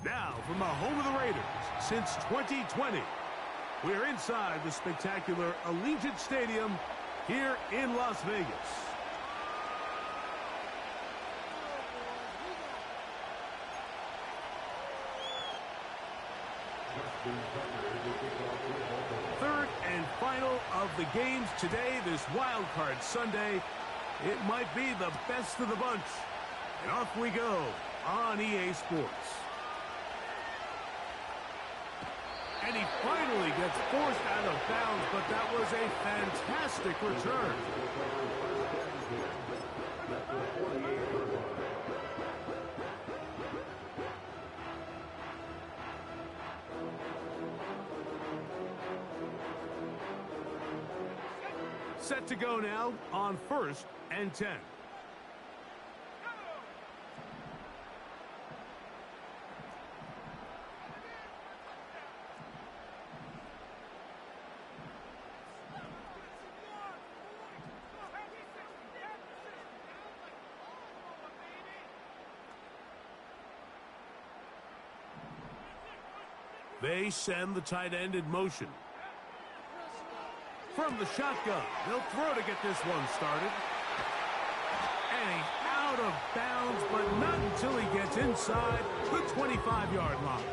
Now, from the home of the Raiders since 2020, we're inside the spectacular Allegiant Stadium here in Las Vegas. Third and final of the games today, this Wild Card Sunday. It might be the best of the bunch. And off we go on EA Sports. And he finally gets forced out of bounds, but that was a fantastic return. Set to go now on 1st and 10. They send the tight end in motion. From the shotgun, they'll throw to get this one started. And he's out of bounds, but not until he gets inside the 25-yard line.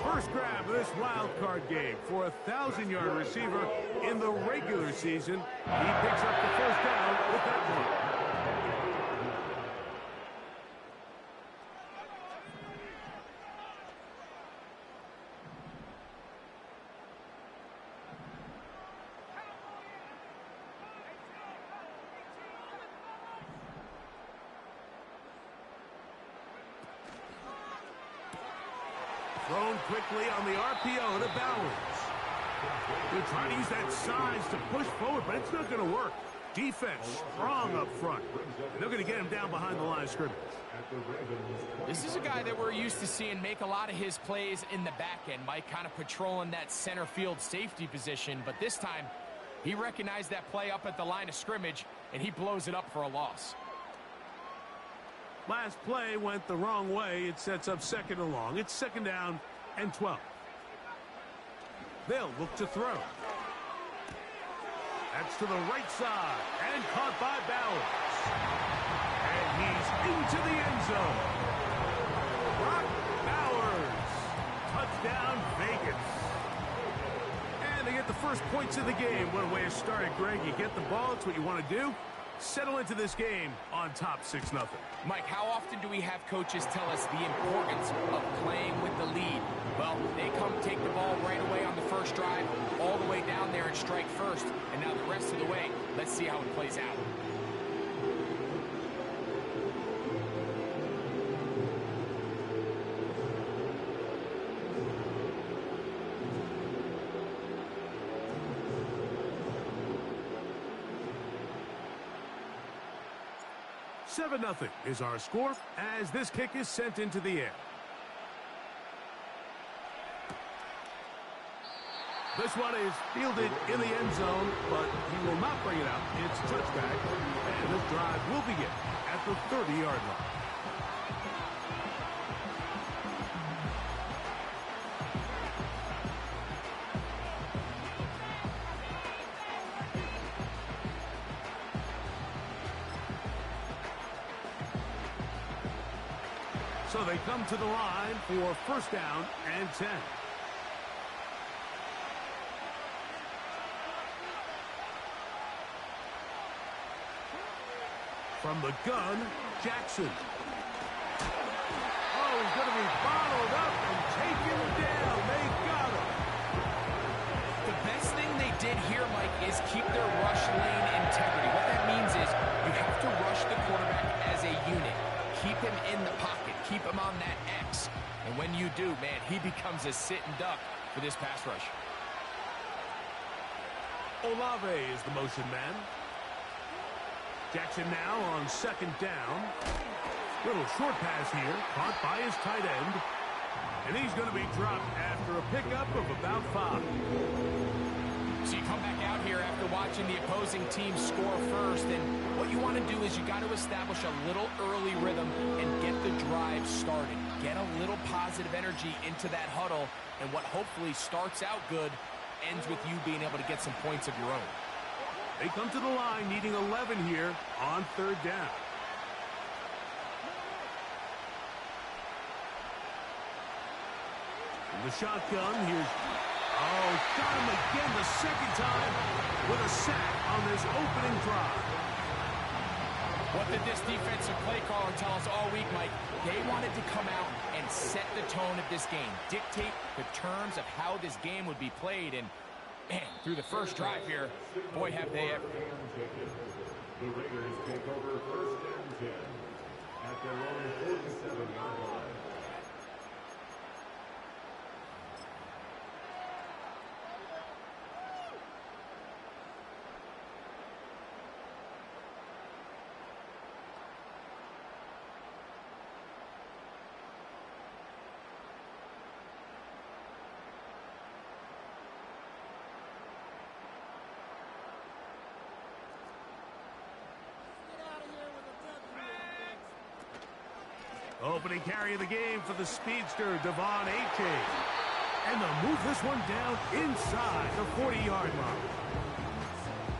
First grab of this wild card game for a 1,000-yard receiver in the regular season. He picks up the first down with that one. Thrown quickly on the RPO to Bowers. They're trying to use that size to push forward, but it's not going to work. Defense strong up front. They're going to get him down behind the line of scrimmage. This is a guy that we're used to seeing make a lot of his plays in the back end. Mike kind of patrolling that center field safety position, but this time he recognized that play up at the line of scrimmage, and he blows it up for a loss. Last play went the wrong way. It sets up 2nd and long. It's 2nd down and 12. They'll look to throw. That's to the right side and caught by Bowers. And he's into the end zone. Brock Bowers. Touchdown Vegas. And they get the first points of the game. What a way to start it, Greg. You get the ball. It's what you want to do. Settle into this game on top 6-0. Mike, how often do we have coaches tell us the importance of playing with the lead? Well, they come take the ball right away on the first drive, all the way down there and strike first. And now the rest of the way, let's see how it plays out. Seven 7-0 is our score as this kick is sent into the air. This one is fielded in the end zone, but he will not bring it out. It's touchback, and this drive will begin at the 30-yard line. So they come to the line for 1st down and 10. From the gun, Jackson. Oh, he's going to be bottled up and taken down. They got him. The best thing they did here, Mike, is keep their rush lane integrity. What that means is you have to rush the quarterback as a unit. Keep him in the pocket. Keep him on that X. And when you do, man, he becomes a sitting duck for this pass rush. Olave is the motion man. Jackson now on 2nd down. Little short pass here, caught by his tight end. And he's going to be dropped after a pickup of about 5. So you come back out here after watching the opposing team score first, and what you want to do is you got to establish a little early rhythm and get the drive started. Get a little positive energy into that huddle, and what hopefully starts out good ends with you being able to get some points of your own. They come to the line needing 11 here on third down. In the shotgun, here's... Oh, got him again the second time with a sack on this opening drive. What did this defensive play caller tell us all week, Mike? They wanted to come out and set the tone of this game, dictate the terms of how this game would be played, and man, through the first drive here, boy, have they ever. The Raiders take over first and 10 at their own 47-yard line. Opening carry of the game for the speedster, Devon Achane. And they'll move this one down inside the 40-yard mark.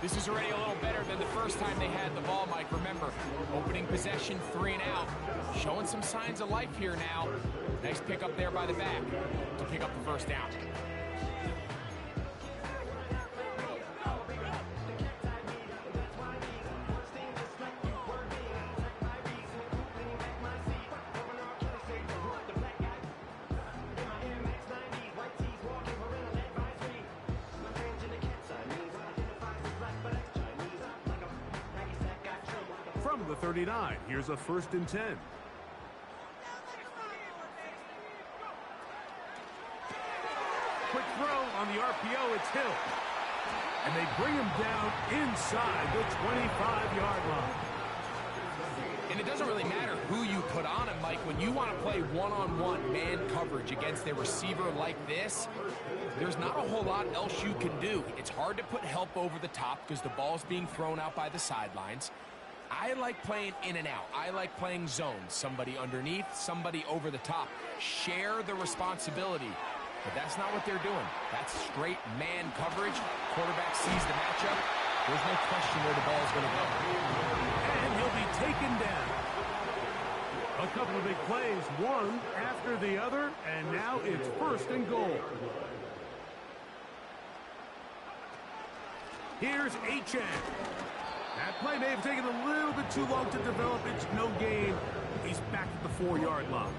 This is already a little better than the first time they had the ball, Mike. Remember, opening possession, 3 and out. Showing some signs of life here now. Nice pick up there by the back to pick up the first down. From the 39, here's a 1st and 10. Quick throw on the RPO, it's Hill. And they bring him down inside the 25-yard line. And it doesn't really matter who you put on him, Mike. When you want to play one-on-one man coverage against a receiver like this, there's not a whole lot else you can do. It's hard to put help over the top because the ball's being thrown out by the sidelines. I like playing in and out. I like playing zones. Somebody underneath, somebody over the top. Share the responsibility. But that's not what they're doing. That's straight man coverage. Quarterback sees the matchup. There's no question where the ball is going to go. And he'll be taken down. A couple of big plays, one after the other, and now it's 1st and goal. Here's Achane. That play may have taken a little bit too long to develop. It's no gain. He's back at the 4-yard line.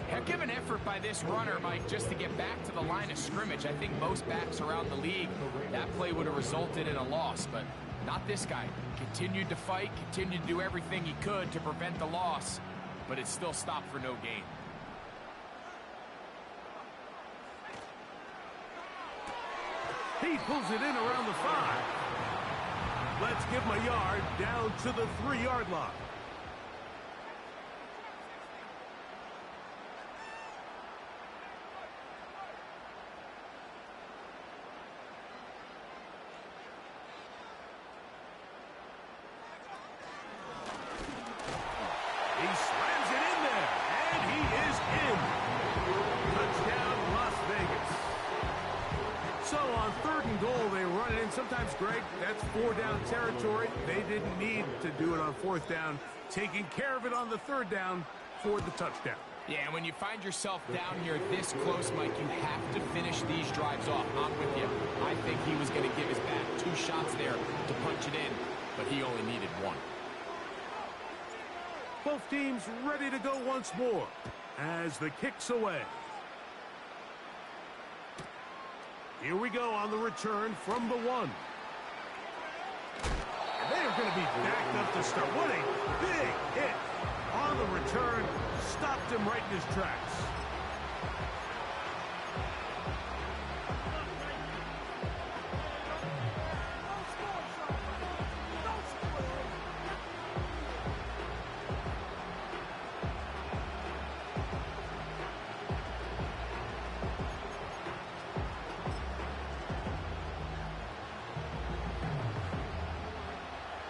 Heck of an effort by this runner, Mike, just to get back to the line of scrimmage. I think most backs around the league, that play would have resulted in a loss, but not this guy. Continued to fight, continued to do everything he could to prevent the loss, but it still stopped for no gain. He pulls it in around the 5. Let's give him a yard down to the 3-yard line. He slams it in there, and he is in. Touchdown, Las Vegas. So on 3rd and goal, they run it in. Sometimes, Greg, that's 4-down territory. They didn't need to do it on 4th down. Taking care of it on the 3rd down for the touchdown. Yeah, and when you find yourself down here this close, Mike, you have to finish these drives off. I'm with you. I think he was going to give his back 2 shots there to punch it in, but he only needed 1. Both teams ready to go once more as the kick's away. Here we go on the return from the 1. And they're going to be backed up to start. What a big hit on the return. Stopped him right in his tracks.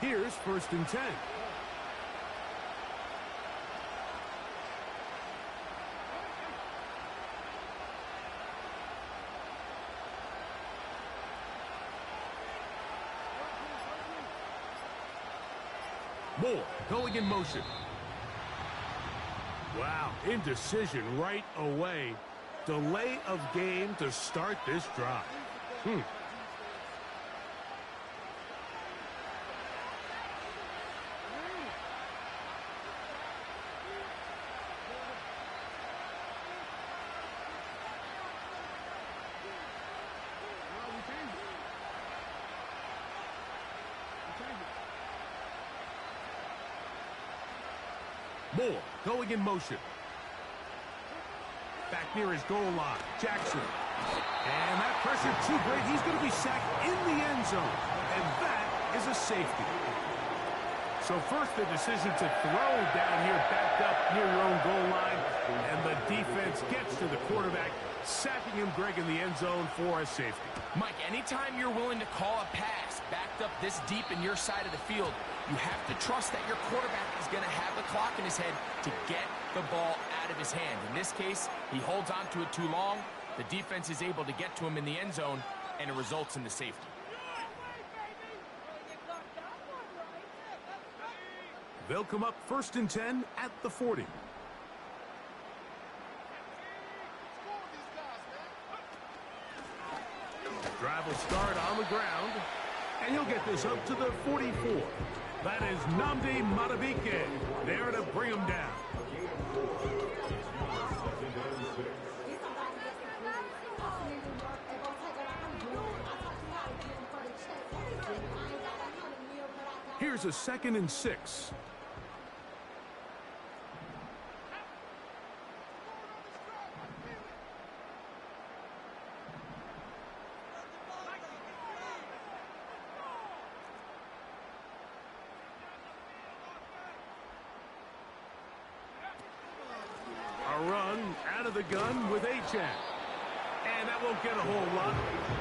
Here's 1st and 10. Moore going in motion. Wow, indecision right away. Delay of game to start this drive. Moore going in motion. Back near his goal line, Jackson. And that pressure too great. He's going to be sacked in the end zone. And that is a safety. So first the decision to throw down here, backed up near your own goal line. And the defense gets to the quarterback, sacking him, Greg, in the end zone for a safety. Mike, anytime you're willing to call a pass backed up this deep in your side of the field, you have to trust that your quarterback is going to have the clock in his head to get the ball out of his hand. In this case, he holds on to it too long. The defense is able to get to him in the end zone, and it results in the safety. They'll come up 1st and 10 at the 40. Drive will start on the ground, and he'll get this up to the 44. That is Nnamdi Madubuike there to bring him down. Here's a 2nd and 6. Run out of the gun with Achane. And that won't get a whole lot.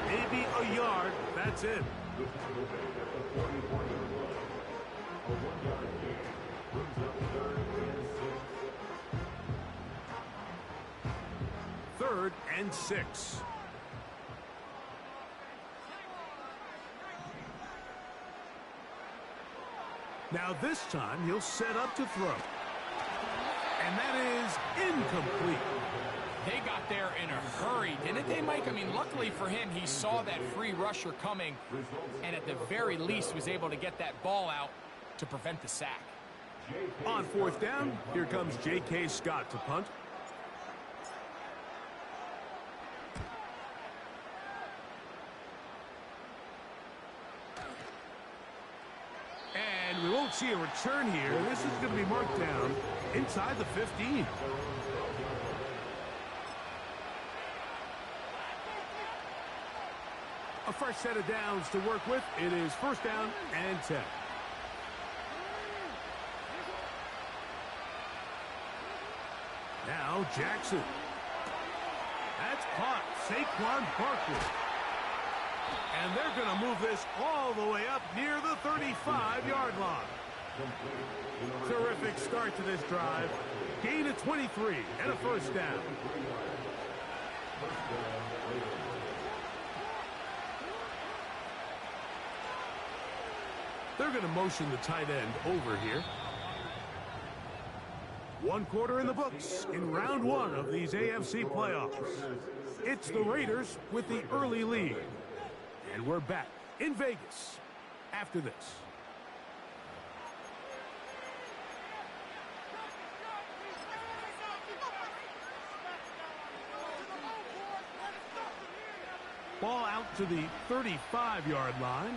Maybe a yard. That's it. 3rd and 6. Now this time he'll set up to throw. And that is incomplete. They got there in a hurry, didn't they, Mike? I mean, luckily for him, he saw that free rusher coming and at the very least was able to get that ball out to prevent the sack. On 4th down, here comes J.K. Scott to punt. And we won't see a return here. This is going to be marked down inside the 15. A fresh set of downs to work with. It is 1st down and 10. Now Jackson. That's caught. Saquon Barkley. And they're going to move this all the way up near the 35-yard line. Terrific start to this drive. Gain of 23 and a 1st down. They're going to motion the tight end over here. 1 quarter in the books in round 1 of these AFC playoffs. It's the Raiders with the early lead. And we're back in Vegas after this. Ball out to the 35-yard line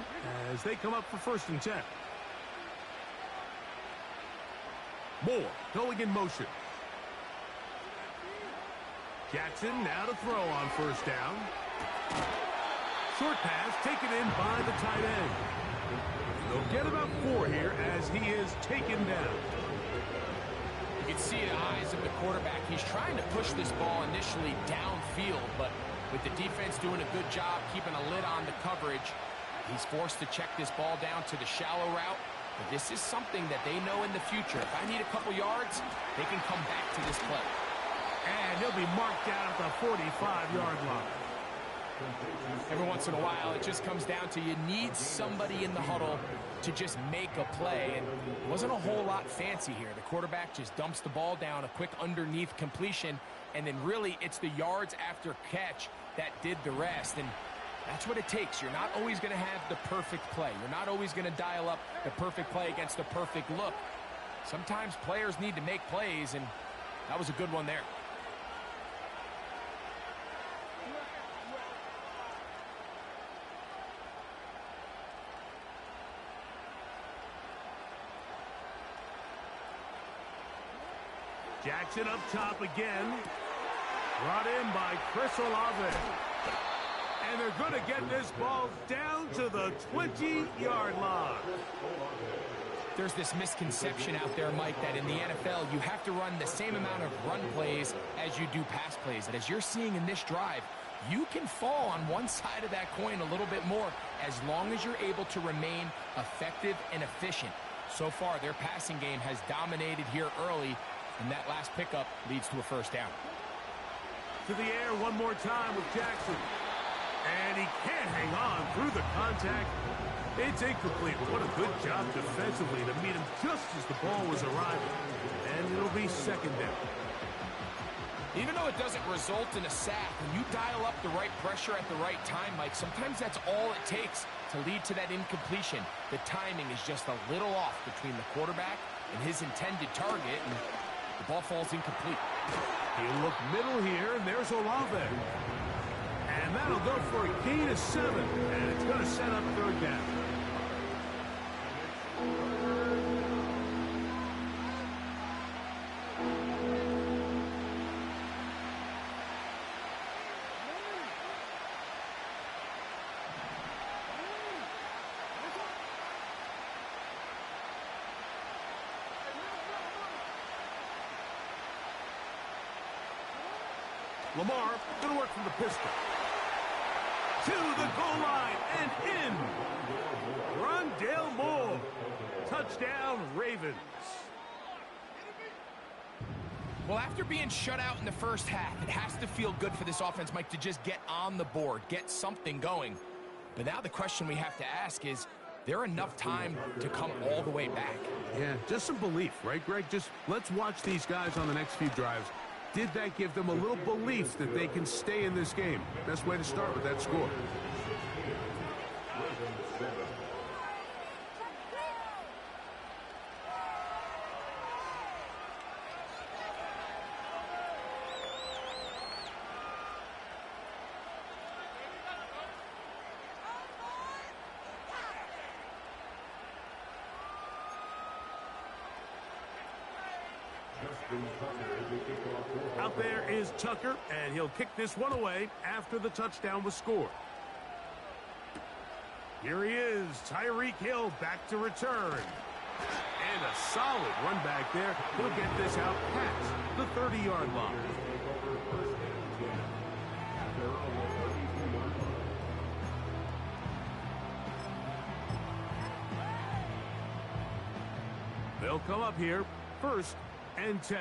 as they come up for 1st and 10. Moore going in motion. Jackson now to throw on 1st down. Short pass taken in by the tight end. They'll get about 4 here as he is taken down. You can see the eyes of the quarterback. He's trying to push this ball initially downfield, but with the defense doing a good job keeping a lid on the coverage, he's forced to check this ball down to the shallow route. But this is something that they know in the future. If I need a couple yards, they can come back to this play. And he'll be marked down at the 45-yard line. Every once in a while, it just comes down to you need somebody in the huddle to just make a play, and it wasn't a whole lot fancy here. The quarterback just dumps the ball down, a quick underneath completion, and then really it's the yards after catch that did the rest, and that's what it takes. You're not always going to have the perfect play. You're not always going to dial up the perfect play against the perfect look. Sometimes players need to make plays, and that was a good one there. Jackson up top again. Brought in by Chris Olave. And they're going to get this ball down to the 20-yard line. There's this misconception out there, Mike, that in the NFL you have to run the same amount of run plays as you do pass plays. And as you're seeing in this drive, you can fall on one side of that coin a little bit more as long as you're able to remain effective and efficient. So far, their passing game has dominated here early, and that last pickup leads to a first down. To the air one more time with Jackson. And he can't hang on through the contact. It's incomplete. What a good job defensively to meet him just as the ball was arriving. And it'll be second down. Even though it doesn't result in a sack, when you dial up the right pressure at the right time, Mike, sometimes that's all it takes to lead to that incompletion. The timing is just a little off between the quarterback and his intended target, and the ball falls incomplete. He'll look middle here, and there's Olave. And that'll go for a gain of 7, and it's going to set up third down. Lamar going to work from the pistol. To the goal line and in. Rondale Moore. Touchdown, Ravens. Well, after being shut out in the first half, it has to feel good for this offense, Mike, to just get on the board, get something going. But now the question we have to ask is there enough time to come all the way back? Yeah, just some belief, right, Greg? Just let's watch these guys on the next few drives. Did that give them a little belief that they can stay in this game? Best way to start with that score. Out there is Tucker, and he'll kick this one away after the touchdown was scored. Here he is, Tyreek Hill back to return. And a solid run back there. He'll get this out past the 30-yard line. They'll come up here, 1st and 10.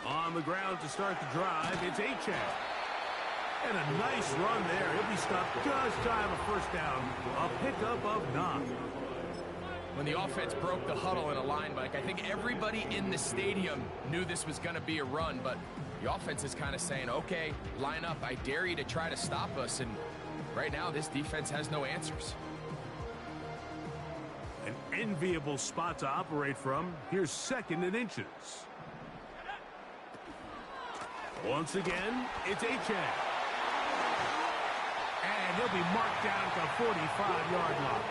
On the ground to start the drive, it's Achane. And a nice run there. He'll be stopped just shy of a first down. A pickup of 9. When the offense broke the huddle in a line, Mike, I think everybody in the stadium knew this was going to be a run, but the offense is kind of saying, okay, line up. I dare you to try to stop us. And right now, this defense has no answers. An enviable spot to operate from. Here's 2nd and inches. Once again, it's Achane. And he'll be marked down at the 45-yard line.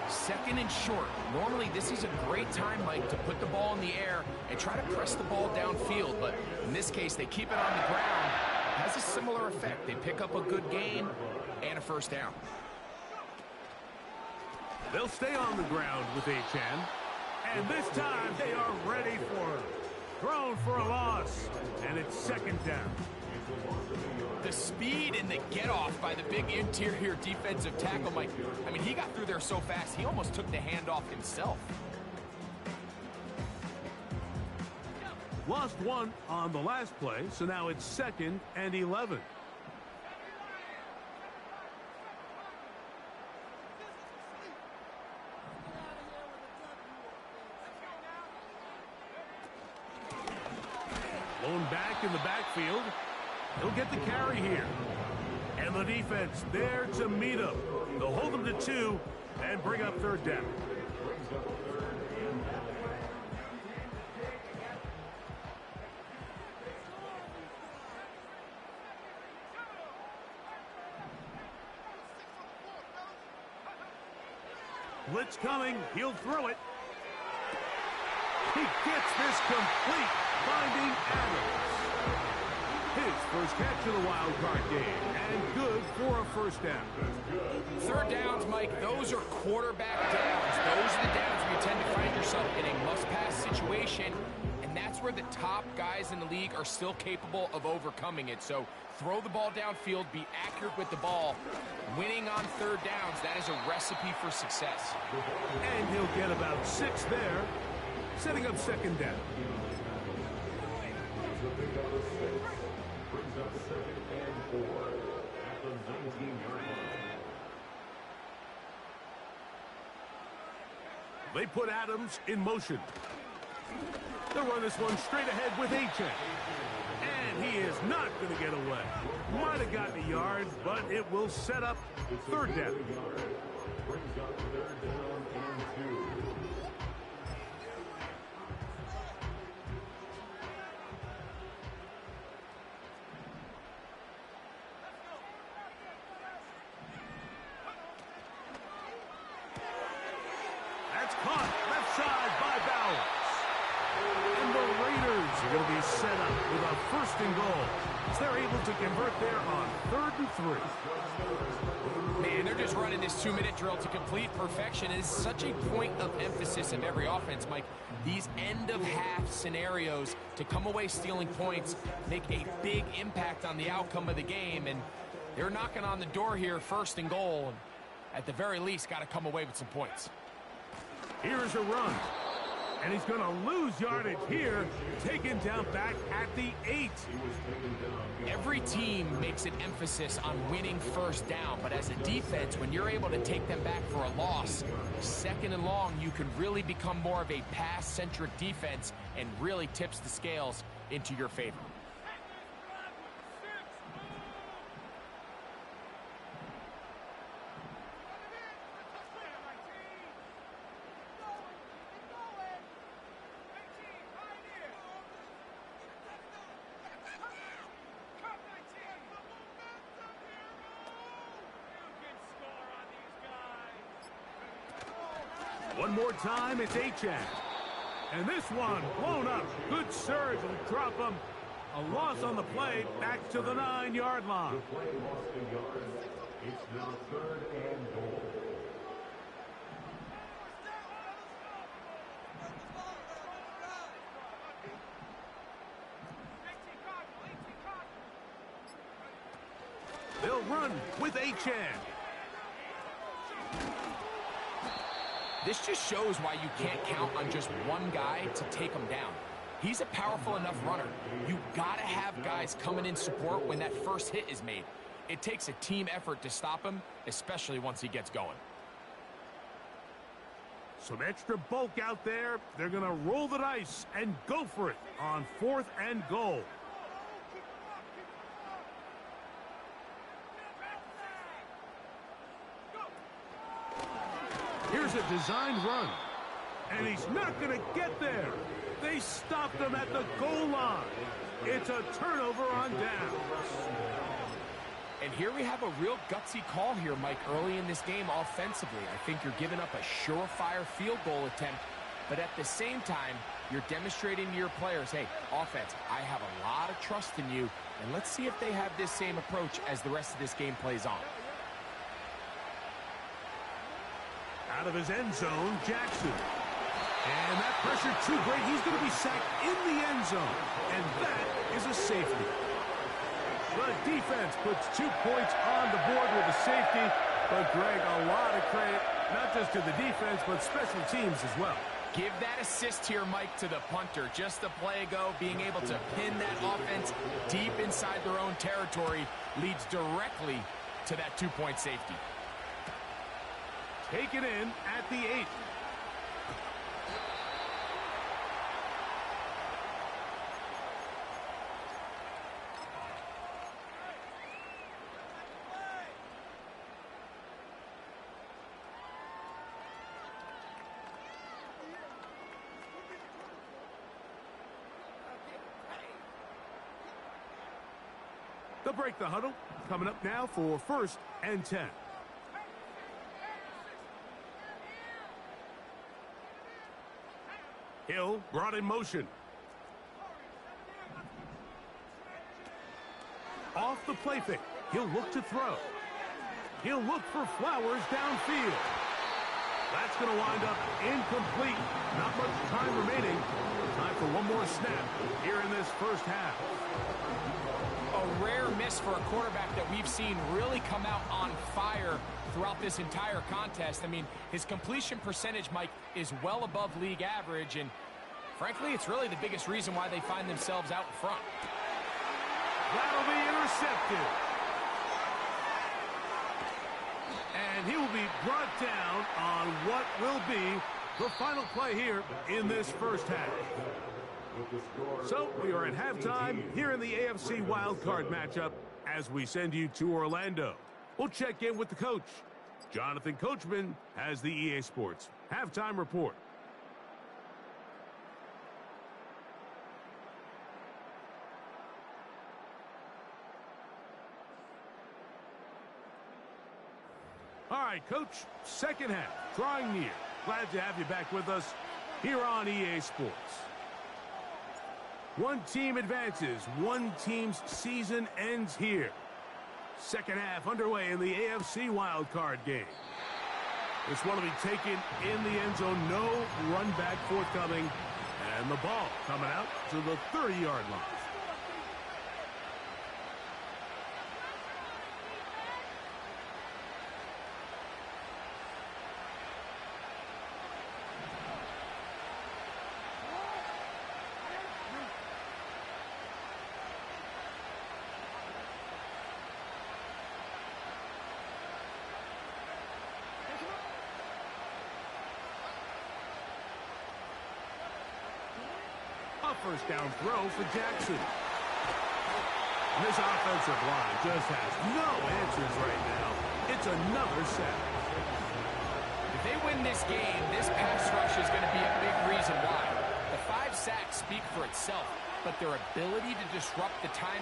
2nd and short. Normally, this is a great time, Mike, to put the ball in the air and try to press the ball downfield. But in this case, they keep it on the ground. It has a similar effect. They pick up a good gain and a first down. They'll stay on the ground with Achane. And this time, they are ready for it. Thrown for a loss, and it's 2nd down. The speed and the get-off by the big interior defensive tackle, Mike. I mean, he got through there so fast, he almost took the handoff himself. Lost one on the last play, so now it's 2nd and 11. Blown back in the backfield. He'll get the carry here. And the defense there to meet him. They'll hold him to 2 and bring up 3rd down. Blitz coming. He'll throw it. He gets this complete, finding Adams. His first catch of the wild card game, and good for a 1st down. 3rd downs, Mike, those are quarterback downs. Those are the downs where you tend to find yourself in a must-pass situation, and that's where the top guys in the league are still capable of overcoming it. So throw the ball downfield, be accurate with the ball. Winning on 3rd downs, that is a recipe for success. And he'll get about 6 there, setting up 2nd down. Brings up 2nd and 4 at the 19-yard line. They put Adams in motion. They'll run this one straight ahead with Achane. And he is not going to get away. Might have gotten a yard, but it will set up 3rd down. Brings up 3rd down and 2. That's caught left side by Bowers. And the Raiders are going to be set up with a 1st and goal as they're able to convert there on 3rd and 3. Man, they're just running this 2-minute drill to complete perfection. It is such a point of emphasis of every offense, Mike. These end-of-half scenarios to come away stealing points make a big impact on the outcome of the game, and they're knocking on the door here, 1st and goal. And at the very least, got to come away with some points. Here's a run. And he's going to lose yardage here, taken down back at the 8. Every team makes an emphasis on winning 1st down, but as a defense, when you're able to take them back for a loss, 2nd and long, you can really become more of a pass-centric defense and really tips the scales into your favor. One more time, it's Achane. And this one blown up. Good surge will drop him. A loss on the play, back to the 9-yard line. The play lost a yard. It's now 3rd and goal. They'll run with Achane. This just shows why you can't count on just one guy to take him down. He's a powerful enough runner. You gotta have guys coming in support when that first hit is made. It takes a team effort to stop him, especially once he gets going. Some extra bulk out there. They're gonna roll the dice and go for it on 4th and goal. Here's a designed run. And he's not going to get there. They stopped him at the goal line. It's a turnover on downs. And here we have a real gutsy call here, Mike, early in this game offensively. I think you're giving up a surefire field goal attempt, but at the same time, you're demonstrating to your players, hey, offense, I have a lot of trust in you, and let's see if they have this same approach as the rest of this game plays on. Out of his end zone, Jackson. And that pressure too great. He's going to be sacked in the end zone. And that is a safety. The defense puts 2 points on the board with a safety. But, Greg, a lot of credit, not just to the defense, but special teams as well. Give that assist here, Mike, to the punter. Just the play ago, being able to pin that offense deep inside their own territory leads directly to that 2-point safety. Take it in at the 8. They'll break the huddle. Coming up now for 1st and 10. Hill brought in motion. Off the play fake. He'll look to throw. He'll look for Flowers downfield. That's going to wind up incomplete. Not much time remaining. Time for one more snap here in this first half. A rare miss for a quarterback that we've seen really come out on fire throughout this entire contest. I mean, his completion percentage, Mike, is well above league average, and frankly, it's really the biggest reason why they find themselves out in front. That'll be intercepted. And he will be brought down on what will be the final play here in this first half. So we are at halftime here in the AFC wildcard matchup as we send you to Orlando. We'll check in with the coach. Jonathan Coachman has the EA Sports halftime report. All right, Coach, second half, drawing near. Glad to have you back with us here on EA Sports. One team advances, one team's season ends here. Second half underway in the AFC wildcard game. This one will be taken in the end zone, no run back forthcoming, and the ball coming out to the 30-yard line. First down throw for Jackson. This offensive line just has no answers right now. It's another sack. If they win this game, this pass rush is going to be a big reason why. The 5 sacks speak for itself, but their ability to disrupt the timing